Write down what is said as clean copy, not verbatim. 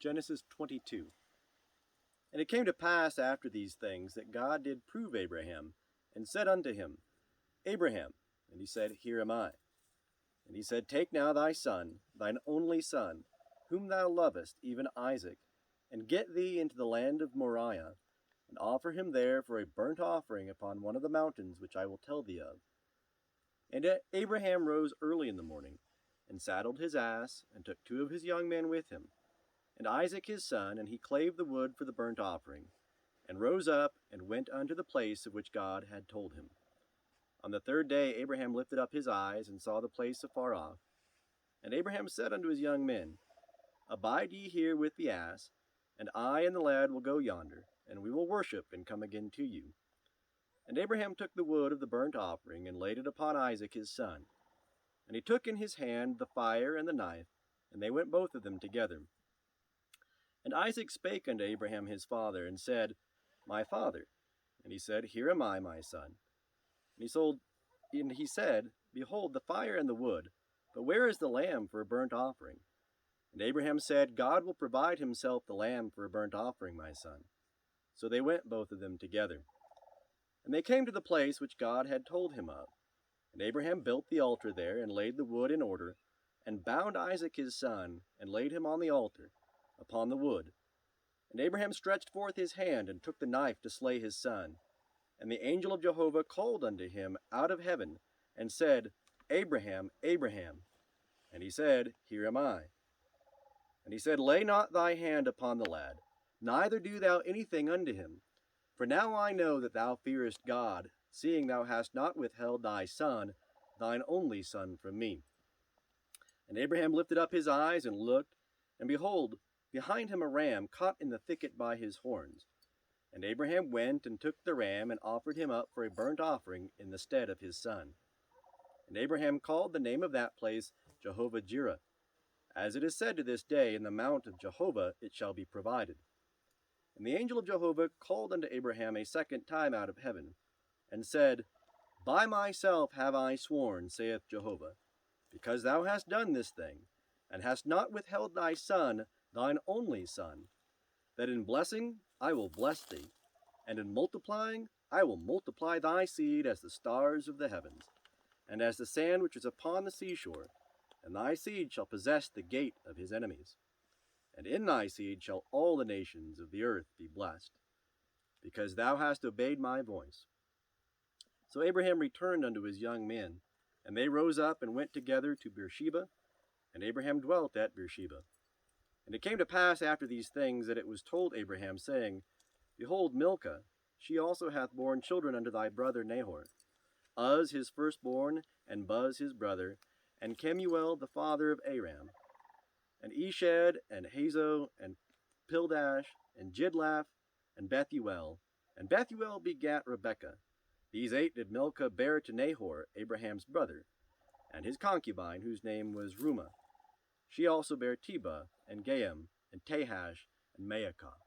Genesis 22. And it came to pass after these things that God did prove Abraham, and said unto him, Abraham. And he said, Here am I. And he said, Take now thy son, thine only son, whom thou lovest, even Isaac, and get thee into the land of Moriah, and offer him there for a burnt offering upon one of the mountains which I will tell thee of. And Abraham rose early in the morning, and saddled his ass, and took 2 of his young men with him, and Isaac his son, and he clave the wood for the burnt offering, and rose up, and went unto the place of which God had told him. On the 3rd day Abraham lifted up his eyes, and saw the place afar off. And Abraham said unto his young men, Abide ye here with the ass, and I and the lad will go yonder, and we will worship, and come again to you. And Abraham took the wood of the burnt offering, and laid it upon Isaac his son. And he took in his hand the fire and the knife, and they went both of them together. And Isaac spake unto Abraham his father, and said, My father. And he said, Here am I, my son. And he said, Behold, the fire and the wood, but where is the lamb for a burnt offering? And Abraham said, God will provide himself the lamb for a burnt offering, my son. So they went both of them together. And they came to the place which God had told him of. And Abraham built the altar there, and laid the wood in order, and bound Isaac his son, and laid him on the altar, upon the wood. And Abraham stretched forth his hand, and took the knife to slay his son. And the angel of Jehovah called unto him out of heaven, and said, Abraham, Abraham. And he said, Here am I. And he said, Lay not thy hand upon the lad, neither do thou anything unto him. For now I know that thou fearest God, seeing thou hast not withheld thy son, thine only son, from me. And Abraham lifted up his eyes and looked, and behold, behind him a ram caught in the thicket by his horns. And Abraham went and took the ram, and offered him up for a burnt offering in the stead of his son. And Abraham called the name of that place Jehovah-Jireh. As it is said to this day, In the mount of Jehovah it shall be provided. And the angel of Jehovah called unto Abraham a second time out of heaven, and said, By myself have I sworn, saith Jehovah, because thou hast done this thing, and hast not withheld thy son, thine only son, that in blessing I will bless thee, and in multiplying I will multiply thy seed as the stars of the heavens, and as the sand which is upon the seashore, and thy seed shall possess the gate of his enemies. And in thy seed shall all the nations of the earth be blessed, because thou hast obeyed my voice. So Abraham returned unto his young men, and they rose up and went together to Beersheba, and Abraham dwelt at Beersheba. And it came to pass after these things that it was told Abraham, saying, Behold, Milcah, she also hath borne children unto thy brother Nahor, Uz his firstborn, and Buz his brother, and Kemuel the father of Aram, and Eshed, and Hazo, and Pildash, and Jidlaph, and Bethuel. And Bethuel begat Rebekah. These 8 did Milcah bear to Nahor, Abraham's brother, and his concubine, whose name was Reumah. She also bare Tebah, and Gaam, and Tahash, and Maacah.